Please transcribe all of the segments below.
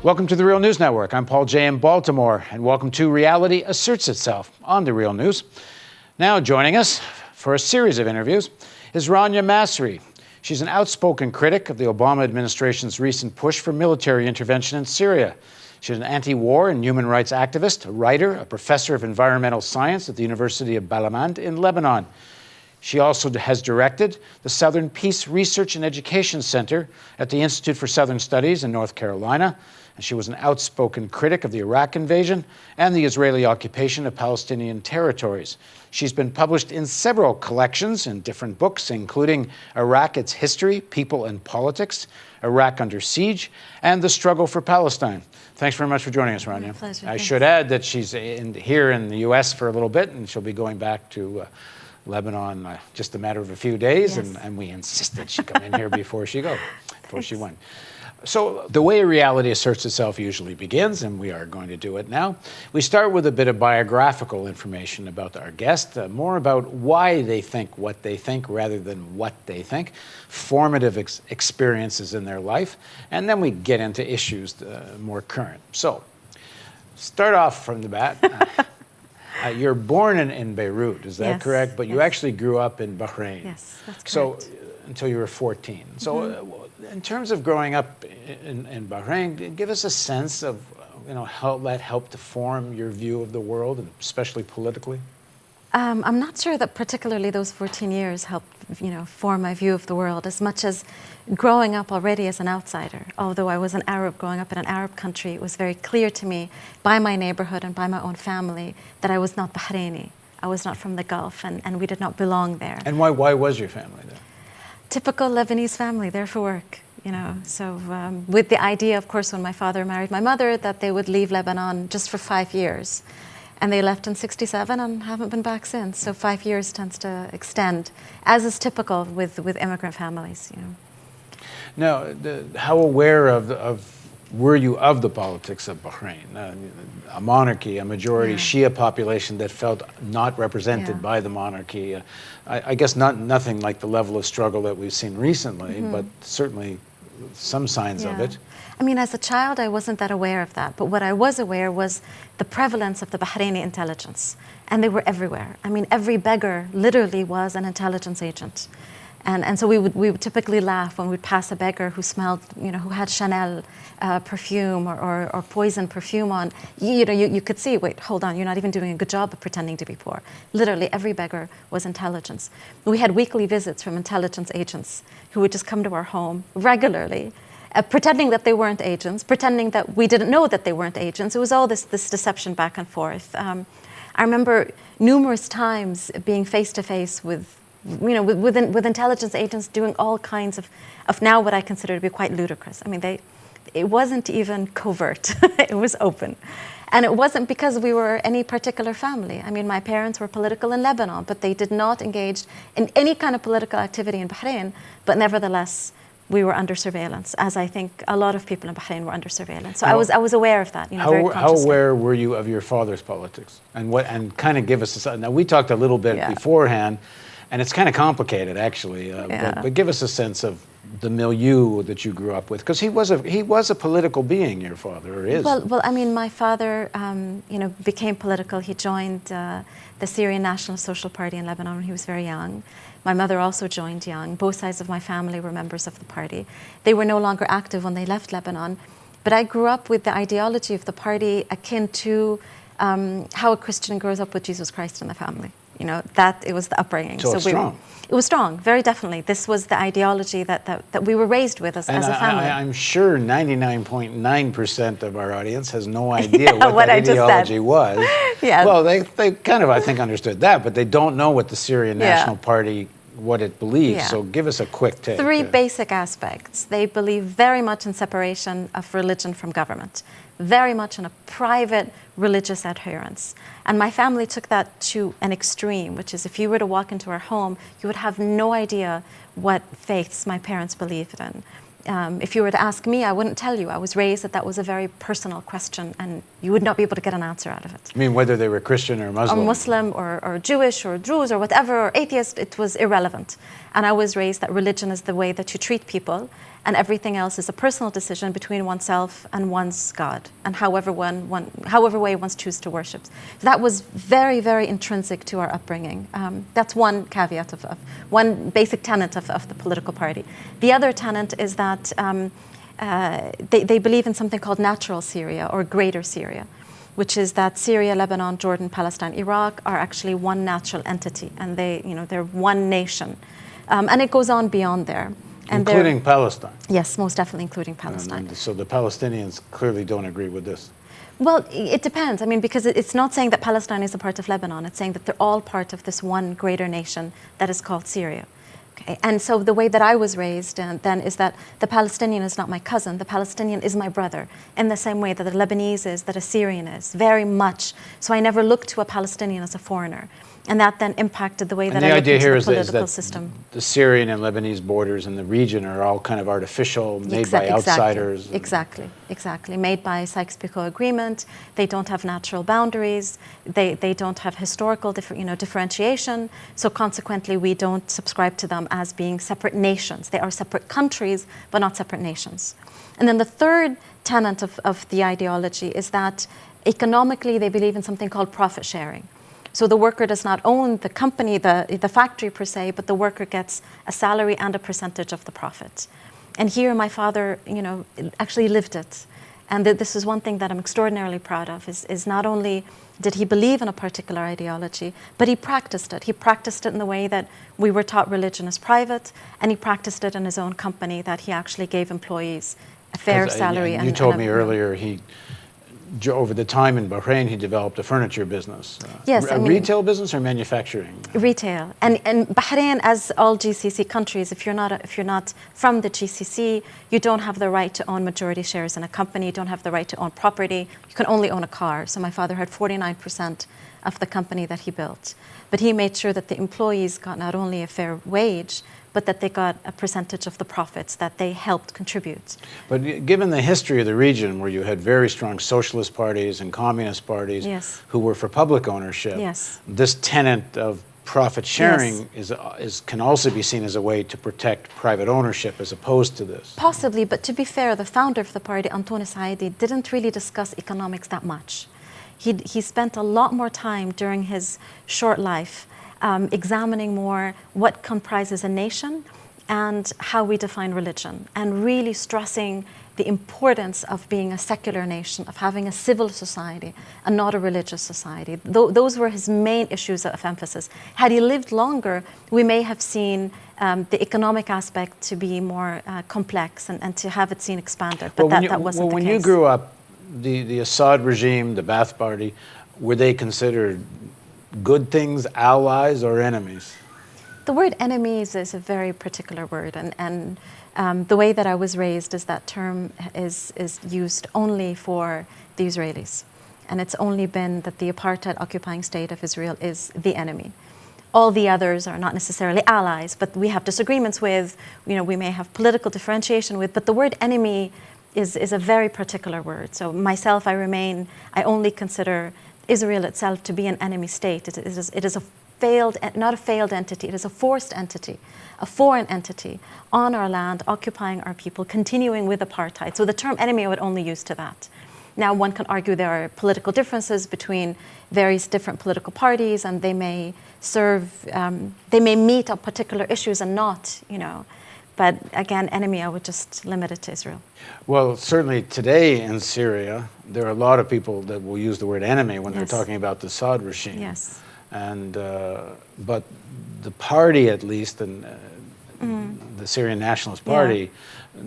Welcome to the Real News Network. I'm Paul Jay in Baltimore, and welcome to Reality Asserts Itself on the Real News. Now joining us for a series of interviews is Rania Masri. She's an outspoken critic of the Obama administration's recent push for military intervention in Syria. She's an anti-war and human rights activist, a writer, a professor of environmental science at the University of Bahrain in Lebanon. She also has directed the Southern Peace Research and Education Center at the Institute for Southern Studies in North Carolina. And she was an outspoken critic of the Iraq invasion and the Israeli occupation of Palestinian territories. She's been published in several collections in different books, including Iraq, Its History, People and Politics, Iraq Under Siege, and The Struggle for Palestine. Thanks very much for joining us, Rania. My pleasure. I should add that she's here in the U.S. for a little bit, and she'll be going back to Lebanon just a matter of a few days, Yes. and we insisted she come in here before she went. So the way Reality Asserts Itself usually begins, and we are going to do it now, we start with a bit of biographical information about our guest, more about why they think what they think rather than what they think, formative experiences in their life, and then we get into issues more current. So start off from the bat. You're born in Beirut, is that Yes, correct? But you actually grew up in Bahrain. Yes, that's correct. So until you were 14. So in terms of growing up in Bahrain, give us a sense of how that helped to form your view of the world, and especially politically. I'm not sure that particularly those 14 years helped, form my view of the world as much as growing up already as an outsider. Although I was an Arab growing up in an Arab country, it was very clear to me by my neighborhood and by my own family that I was not Bahraini. I was not from the Gulf, and we did not belong there. And why was your family there? Typical Lebanese family, there for work, So with the idea, of course, when my father married my mother, that they would leave Lebanon just for 5 years. And they left in 1967 and haven't been back since. So 5 years tends to extend, as is typical with immigrant families, Now, how aware were you of the politics of Bahrain? A monarchy, a majority Shia population that felt not represented by the monarchy. I guess nothing like the level of struggle that we've seen recently, but certainly some signs of it. I mean, as a child, I wasn't that aware of that. But what I was aware was the prevalence of the Bahraini intelligence. And they were everywhere. I mean, every beggar literally was an intelligence agent. And so we would typically laugh when we'd pass a beggar who smelled, who had Chanel perfume or poison perfume on. You could see, wait, hold on, you're not even doing a good job of pretending to be poor. Literally, every beggar was intelligence. We had weekly visits from intelligence agents who would just come to our home regularly, pretending that they weren't agents, pretending that we didn't know that they weren't agents. It was all this deception back and forth. I remember numerous times being face-to-face with intelligence agents doing all kinds of now what I consider to be quite ludicrous. I mean, it wasn't even covert. It was open. And it wasn't because we were any particular family. I mean, my parents were political in Lebanon, but they did not engage in any kind of political activity in Bahrain. But nevertheless, we were under surveillance, as I think a lot of people in Bahrain were under surveillance. So I was aware of that, very consciously. How aware were you of your father's politics? And kind of give us now we talked a little bit beforehand, and it's kind of complicated, actually. But give us a sense of the milieu that you grew up with, because he was a political being, your father, or is. Well, I mean, my father, became political. He joined the Syrian National Social Party in Lebanon when he was very young. My mother also joined young. Both sides of my family were members of the party. They were no longer active when they left Lebanon. But I grew up with the ideology of the party akin to how a Christian grows up with Jesus Christ in the family. That it was the upbringing. So it's strong. It was strong, very definitely. This was the ideology that we were raised with as a family. I'm sure 99.9% of our audience has no idea what that ideology was. Yeah. Well, they kind of, I think, understood that, but they don't know what the Syrian National Party, what it believes. Yeah. So give us a quick take. Three basic aspects. They believe very much in separation of religion from government, very much in a private religious adherence. And my family took that to an extreme, which is if you were to walk into our home, you would have no idea what faiths my parents believed in. If you were to ask me, I wouldn't tell you. I was raised that was a very personal question, and you would not be able to get an answer out of it. I mean, whether they were Christian or Muslim? Or Muslim, or Jewish, or Druze, or whatever, or atheist, it was irrelevant. And I was raised that religion is the way that you treat people, and everything else is a personal decision between oneself and one's God, and however way one chooses to worship. That was very, very intrinsic to our upbringing. That's one caveat of one basic tenet of the political party. The other tenet is that they believe in something called natural Syria or greater Syria, which is that Syria, Lebanon, Jordan, Palestine, Iraq are actually one natural entity, and they're one nation. And it goes on beyond there. And including Palestine. Yes, most definitely including Palestine. And so the Palestinians clearly don't agree with this. Well, it depends. I mean, because it's not saying that Palestine is a part of Lebanon. It's saying that they're all part of this one greater nation that is called Syria. Okay? And so the way that I was raised then is that the Palestinian is not my cousin. The Palestinian is my brother, in the same way that the Lebanese is, that a Syrian is, very much. So I never looked to a Palestinian as a foreigner. And that then impacted the way that I looked into the political system. The Syrian and Lebanese borders in the region are all kind of artificial, made by outsiders. Exactly. Made by Sykes-Picot Agreement. They don't have natural boundaries. They don't have historical differentiation. So consequently, we don't subscribe to them as being separate nations. They are separate countries, but not separate nations. And then the third tenet of the ideology is that economically, they believe in something called profit sharing. So the worker does not own the company, the factory per se, but the worker gets a salary and a percentage of the profit. And here my father, actually lived it. And this is one thing that I'm extraordinarily proud of, is not only did he believe in a particular ideology, but he practiced it. He practiced it in the way that we were taught religion is private, and he practiced it in his own company, that he actually gave employees a fair salary. You told me earlier over the time in Bahrain, he developed a furniture business. Yes, retail business or manufacturing? Retail. And Bahrain, as all GCC countries, if you're not from the GCC, you don't have the right to own majority shares in a company. You don't have the right to own property. You can only own a car. So my father had 49% of the company that he built. But he made sure that the employees got not only a fair wage, but that they got a percentage of the profits that they helped contribute. But given the history of the region, where you had very strong socialist parties and communist parties who were for public ownership, this tenet of profit sharing can also be seen as a way to protect private ownership as opposed to this. Possibly, but to be fair, the founder of the party, Antoine Saidi, didn't really discuss economics that much. He spent a lot more time during his short life examining more what comprises a nation and how we define religion, and really stressing the importance of being a secular nation, of having a civil society and not a religious society. Those were his main issues of emphasis. Had he lived longer, we may have seen the economic aspect to be more complex and to have it seen expanded, but that wasn't the case. When you grew up, the Assad regime, the Ba'ath Party, were they considered good things, allies, or enemies? The word enemies is a very particular word, and the way that I was raised is that term is used only for the Israelis. And it's only been that the apartheid occupying state of Israel is the enemy. All the others are not necessarily allies, but we have disagreements with, we may have political differentiation with, but the word enemy is a very particular word. So myself, I only consider Israel itself to be an enemy state. It is not a failed entity, it is a forced entity, a foreign entity on our land, occupying our people, continuing with apartheid. So the term enemy I would only use to that. Now one can argue there are political differences between various different political parties, and they may meet on particular issues and not, But again, enemy, I would just limit it to Israel. Well, certainly today in Syria, there are a lot of people that will use the word enemy when they're talking about the Assad regime. Yes. And but the party, at least, and the Syrian Nationalist Party,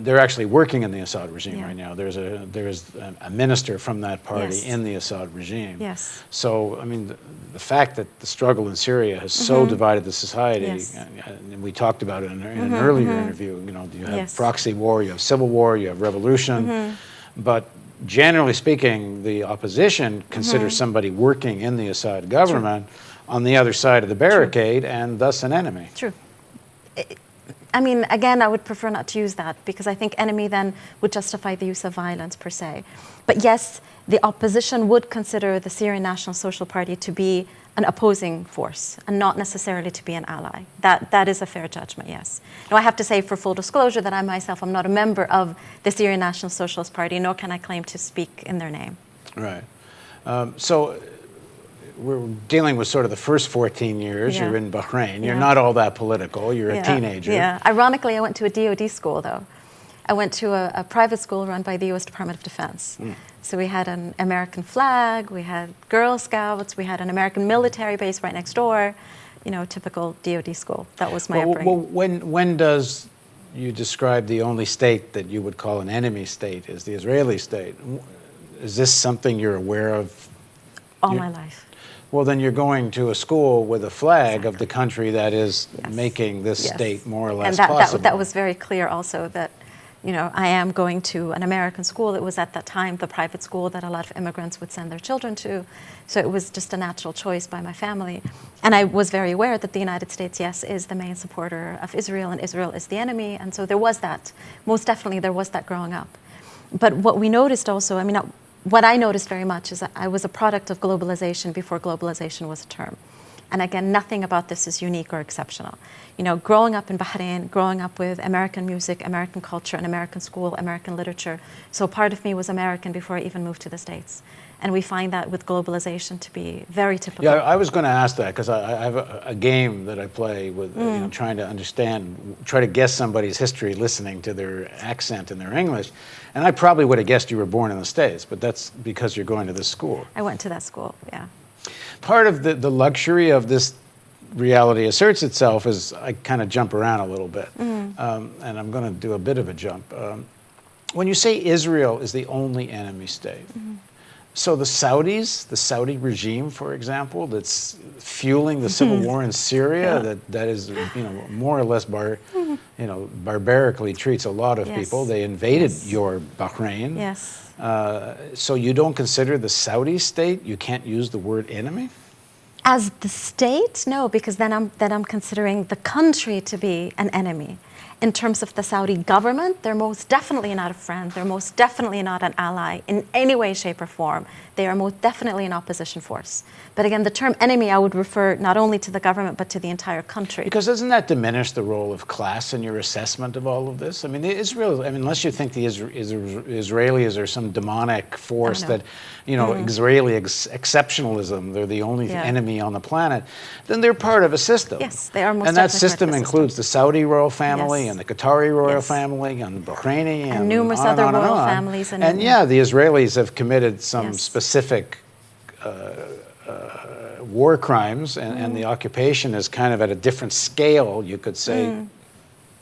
they're actually working in the Assad regime right now. There's a minister from that party in the Assad regime. Yes. So, I mean, the fact that the struggle in Syria has so divided the society, and we talked about it in an earlier interview, you have proxy war, you have civil war, you have revolution, but generally speaking, the opposition considers somebody working in the Assad government on the other side of the barricade and thus an enemy. True. I mean, again, I would prefer not to use that, because I think enemy then would justify the use of violence per se. But yes, the opposition would consider the Syrian National Social Party to be an opposing force and not necessarily to be an ally. That is a fair judgment, yes. Now, I have to say, for full disclosure, that I myself am not a member of the Syrian National Socialist Party, nor can I claim to speak in their name. Right. So we're dealing with sort of the first 14 years. Yeah. You're in Bahrain. You're Yeah. not all that political. You're a teenager. Yeah. Ironically, I went to a DoD school, though. I went to a private school run by the U.S. Department of Defense. So we had an American flag, we had Girl Scouts, we had an American military base right next door. You know, typical DoD school. That was my upbringing. Well, when does you describe the only state that you would call an enemy state is the Israeli state? Is this something you're aware of? All my life. Well, then you're going to a school with a flag of the country that is Yes. making this Yes. state more or less and possible. that was very clear also that, you know, I am going to an American school. It was at that time the private school that a lot of immigrants would send their children to. So it was just a natural choice by my family. And I was very aware that the United States, yes, is the main supporter of Israel, and Israel is the enemy. And so there was that. Most definitely there was that growing up. But what we noticed also, I mean, what I noticed very much is that I was a product of globalization before globalization was a term. And again, nothing about this is unique or exceptional. You know, growing up in Bahrain, growing up with American music, American culture, an American school, American literature. So part of me was American before I even moved to the States. And we find that with globalization to be very typical. Yeah, I was going to ask that because I have a game that I play with, you know, trying to understand, try to guess somebody's history listening to their accent and their English. And I probably would have guessed you were born in the States, but that's because you're going to this school. I went to that school, yeah. Part of the luxury of this reality asserts itself is I kind of jump around a little bit. And I'm going to do a bit of a jump. When you say Israel is the only enemy state, so the Saudis, the Saudi regime, for example, that's fueling the civil war in Syria, that is, you know, more or less barbarically treats a lot of people. They invaded your Bahrain. Yes. So you don't consider the Saudi state? You can't use the word enemy? As the state, no, because then I'm considering the country to be an enemy. In terms of the Saudi government, they're most definitely not a friend. They're most definitely not an ally in any way, shape, or form. They are most definitely an opposition force. But again, the term enemy, I would refer not only to the government, but to the entire country. Because doesn't that diminish the role of class in your assessment of all of this? I mean, unless you think the Israelis are some demonic force that, you know, Israeli exceptionalism, they're the only enemy on the planet, then they're part of a system. Yes, they are most And that definitely system part of the includes the Saudi royal family and the Qatari royal Yes. family and the Bahraini And numerous other royal families. And yeah, the Israelis have committed some Yes. specific war crimes, and the occupation is kind of at a different scale, you could say,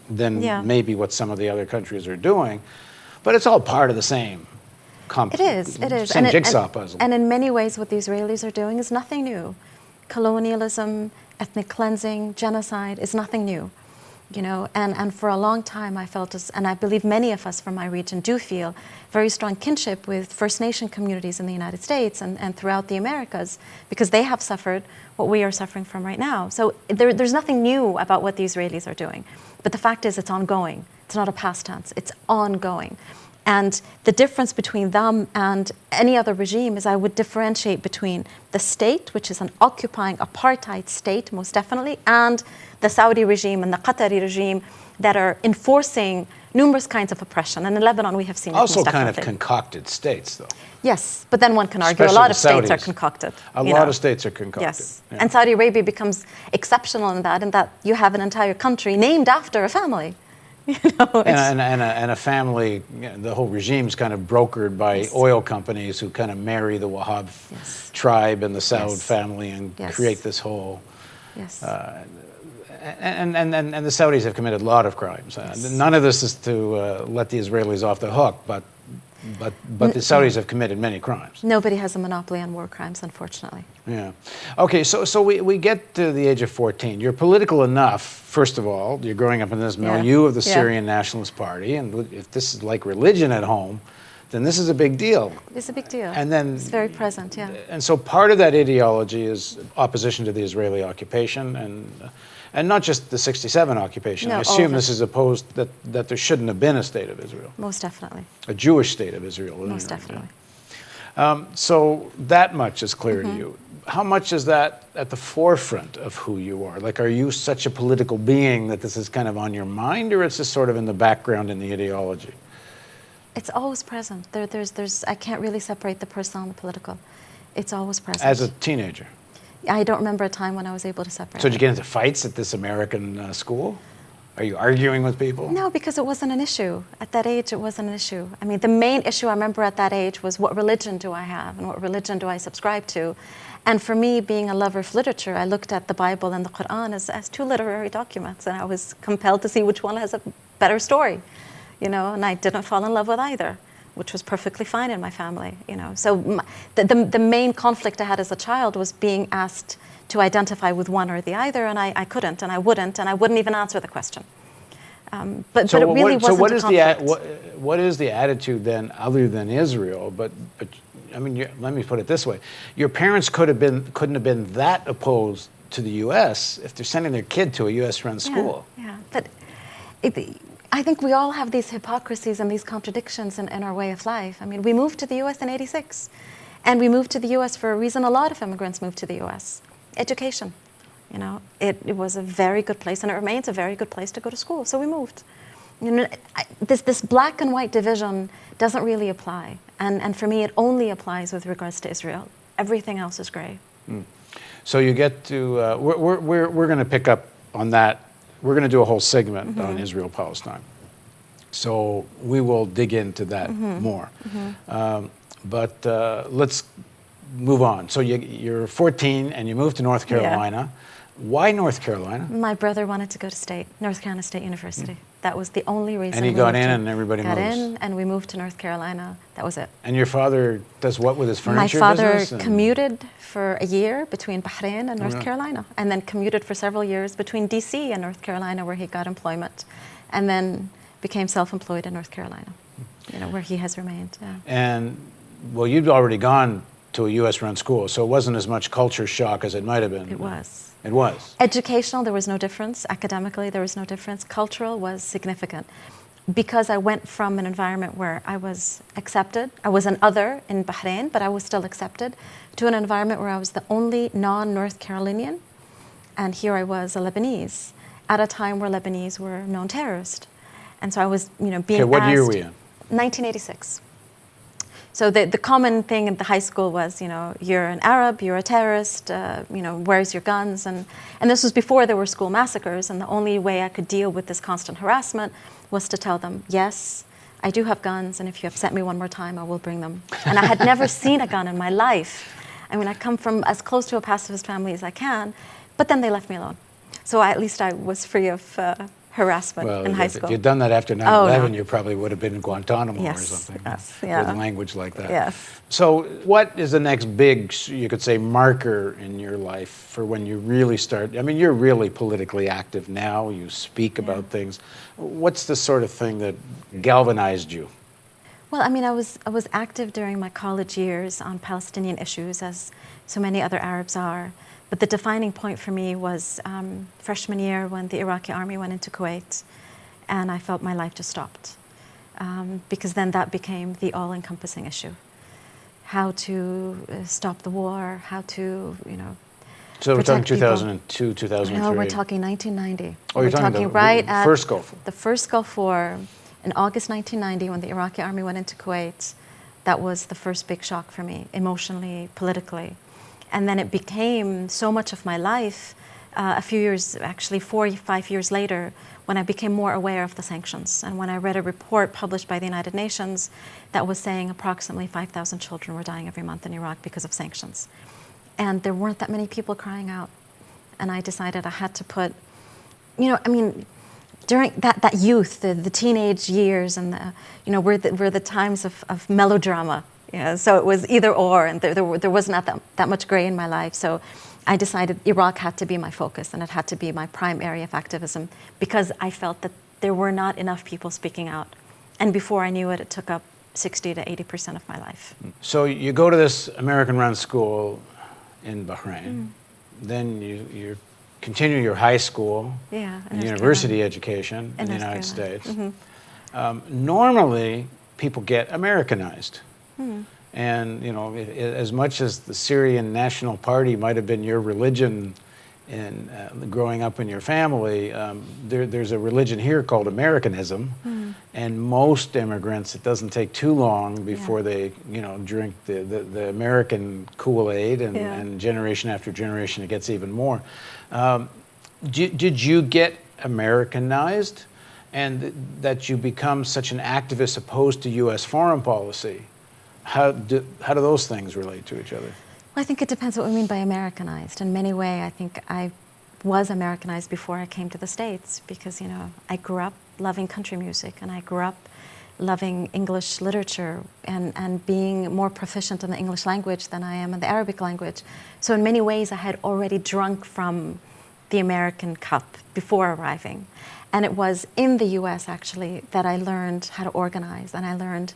than maybe what some of the other countries are doing. But it's all part of the same It is. same jigsaw puzzle. And in many ways, what the Israelis are doing is nothing new. Colonialism, ethnic cleansing, genocide is nothing new. You know, and for a long time I felt, and I believe many of us from my region do feel, very strong kinship with First Nation communities in the United States and throughout the Americas, because they have suffered what we are suffering from right now. So there's nothing new about what the Israelis are doing. But the fact is it's ongoing. It's not a past tense. It's ongoing. And the difference between them and any other regime is I would differentiate between the state, which is an occupying apartheid state, most definitely, and the Saudi regime and the Qatari regime that are enforcing numerous kinds of oppression. And in Lebanon, we have seen Also it most kind of definitely. concocted states, though. Yes, but then one can argue Especially a lot of the states are Saudis. concocted. A you lot know. of states are concocted. Yes, Yeah. and Saudi Arabia becomes exceptional in that you have an entire country named after a family. You know, And a family, the whole regime's kind of brokered by oil companies who kind of marry the Wahhab tribe and the Saud family and create this whole. Yes. And the Saudis have committed a lot of crimes. None of this is to let the Israelis off the hook, but the Saudis have committed many crimes. Nobody has a monopoly on war crimes, unfortunately. Yeah. Okay, so we get to the age of 14. You're political enough, first of all. You're growing up in this milieu of the Syrian Nationalist Party, and if this is like religion at home, then this is a big deal. It's a big deal. And then it's very present, yeah. And so part of that ideology is opposition to the Israeli occupation, and not just the 67 occupation. No, I assume this is opposed that there shouldn't have been a state of Israel. Most definitely. A Jewish state of Israel. Most definitely. So that much is clear to you. How much is that at the forefront of who you are? Like, are you such a political being that this is kind of on your mind, or it's just sort of in the background in the ideology? It's always present. I can't really separate the personal and the political. It's always present. As a teenager? I don't remember a time when I was able to separate. So did you get into fights at this American school? Are you arguing with people? No, because it wasn't an issue. At that age, it wasn't an issue. I mean, the main issue I remember at that age was, what religion do I have and what religion do I subscribe to? And for me, being a lover of literature, I looked at the Bible and the Quran as two literary documents, and I was compelled to see which one has a better story, and I didn't fall in love with either, which was perfectly fine in my family, So the main conflict I had as a child was being asked to identify with one or the other, and I couldn't, and I wouldn't even answer the question. But it really wasn't a conflict. What is the attitude then, other than Israel? But I mean, let me put it this way: your parents couldn't have been that opposed to the U.S. if they're sending their kid to a U.S.-run school. Yeah, but I think we all have these hypocrisies and these contradictions in our way of life. I mean, we moved to the U.S. in '86, and we moved to the U.S. for a reason a lot of immigrants moved to the U.S. Education. It was a very good place, and it remains a very good place to go to school. So we moved. This black and white division doesn't really apply, and for me, it only applies with regards to Israel. Everything else is gray. So you get to we're going to pick up on that. We're going to do a whole segment on Israel-Palestine. So we will dig into that more. But let's move on. So you're 14 and you moved to North Carolina. Yeah. Why North Carolina? My brother wanted to go to North Carolina State University. That was the only reason. And he got in, and everybody moves. Got in, and we moved to North Carolina. That was it. And your father does what with his furniture business? My business? father commuted for a year between Bahrain and North Carolina, and then commuted for several years between D.C. and North Carolina, where he got employment, and then became self-employed in North Carolina, where he has remained. Yeah. And, well, you'd already gone to a U.S.-run school, so it wasn't as much culture shock as it might have been. It was. It was. Educational, there was no difference. Academically, there was no difference. Cultural was significant. Because I went from an environment where I was accepted, I was an other in Bahrain, but I was still accepted, to an environment where I was the only non-North Carolinian, and here I was a Lebanese, at a time where Lebanese were known terrorists. And so I was, being asked... What year were you in? 1986. So the common thing in the high school was, you're an Arab, you're a terrorist, where's your guns? And this was before there were school massacres, and the only way I could deal with this constant harassment was to tell them, yes, I do have guns, and if you upset me one more time, I will bring them. And I had never seen a gun in my life. I mean, I come from as close to a pacifist family as I can, but then they left me alone. So at least I was free of harassment in high school. If you'd done that after 9/11, you probably would have been in Guantanamo or something. Yes, with language like that. Yes. So what is the next big, you could say, marker in your life for when you really start? I mean, you're really politically active now. You speak about things. What's the sort of thing that galvanized you? Well, I mean, I was active during my college years on Palestinian issues, as so many other Arabs are. But the defining point for me was freshman year when the Iraqi army went into Kuwait, and I felt my life just stopped. Because then that became the all-encompassing issue. How to stop the war, how to, So we're talking 2002, 2003? No, we're talking 1990. Oh, you're talking right the at first Gulf War. The first Gulf War in August 1990, when the Iraqi army went into Kuwait. That was the first big shock for me, emotionally, politically. And then it became so much of my life a few years, actually 4 or 5 years later, when I became more aware of the sanctions. And when I read a report published by the United Nations that was saying approximately 5,000 children were dying every month in Iraq because of sanctions. And there weren't that many people crying out. And I decided I had to put, during that youth, the teenage years, and were the times of melodrama. So it was either or, and there was not that much gray in my life. So I decided Iraq had to be my focus, and it had to be my prime area of activism, because I felt that there were not enough people speaking out. And before I knew it, it took up 60 to 80% of my life. So you go to this American-run school in Bahrain. Then you continue your high school and university education in the United States. Normally, people get Americanized. And, you know, as much as the Syrian National Party might have been your religion in growing up in your family, there's a religion here called Americanism. And most immigrants, it doesn't take too long before they, you know, drink the American Kool-Aid, and generation after generation, it gets even more. Did you get Americanized, and that you become such an activist opposed to U.S. foreign policy? How do those things relate to each other? Well, I think it depends what we mean by Americanized. In many ways, I think I was Americanized before I came to the States, because, you know, I grew up loving country music, and I grew up loving English literature and being more proficient in the English language than I am in the Arabic language. So in many ways, I had already drunk from the American cup before arriving. And it was in the US, actually, that I learned how to organize, and I learned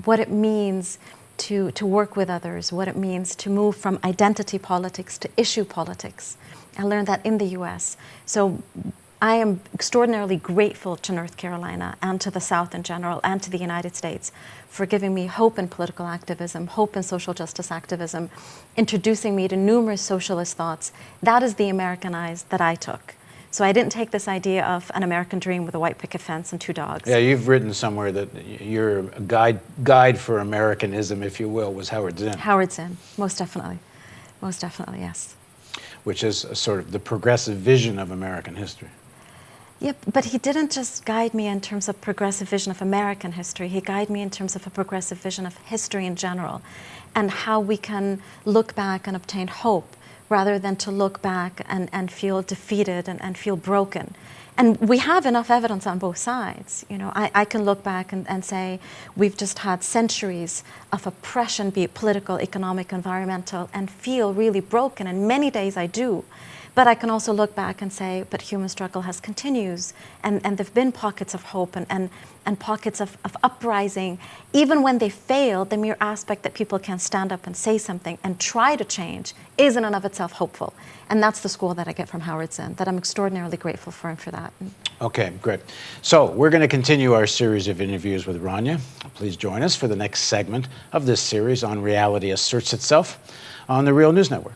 what it means to work with others, what it means to move from identity politics to issue politics. I learned that in the US. So I am extraordinarily grateful to North Carolina and to the South in general and to the United States for giving me hope in political activism, hope in social justice activism, introducing me to numerous socialist thoughts. That is the Americanized that I took. So I didn't take this idea of an American dream with a white picket fence and 2 dogs. Yeah, you've written somewhere that your guide for Americanism, if you will, was Howard Zinn. Howard Zinn, most definitely, yes. Which is a sort of the progressive vision of American history. Yep, but he didn't just guide me in terms of progressive vision of American history. He guided me in terms of a progressive vision of history in general, and how we can look back and obtain hope, rather than to look back and feel defeated and feel broken. And we have enough evidence on both sides. You know, I can look back and say we've just had centuries of oppression, be it political, economic, environmental, and feel really broken, and many days I do. But I can also look back and say, but human struggle has continues, and there have been pockets of hope and pockets of uprising. Even when they failed, the mere aspect that people can stand up and say something and try to change is in and of itself hopeful. And that's the school that I get from Howard Zinn, that I'm extraordinarily grateful for him for that. Okay, great. So we're going to continue our series of interviews with Rania. Please join us for the next segment of this series on Reality Asserts Itself on the Real News Network.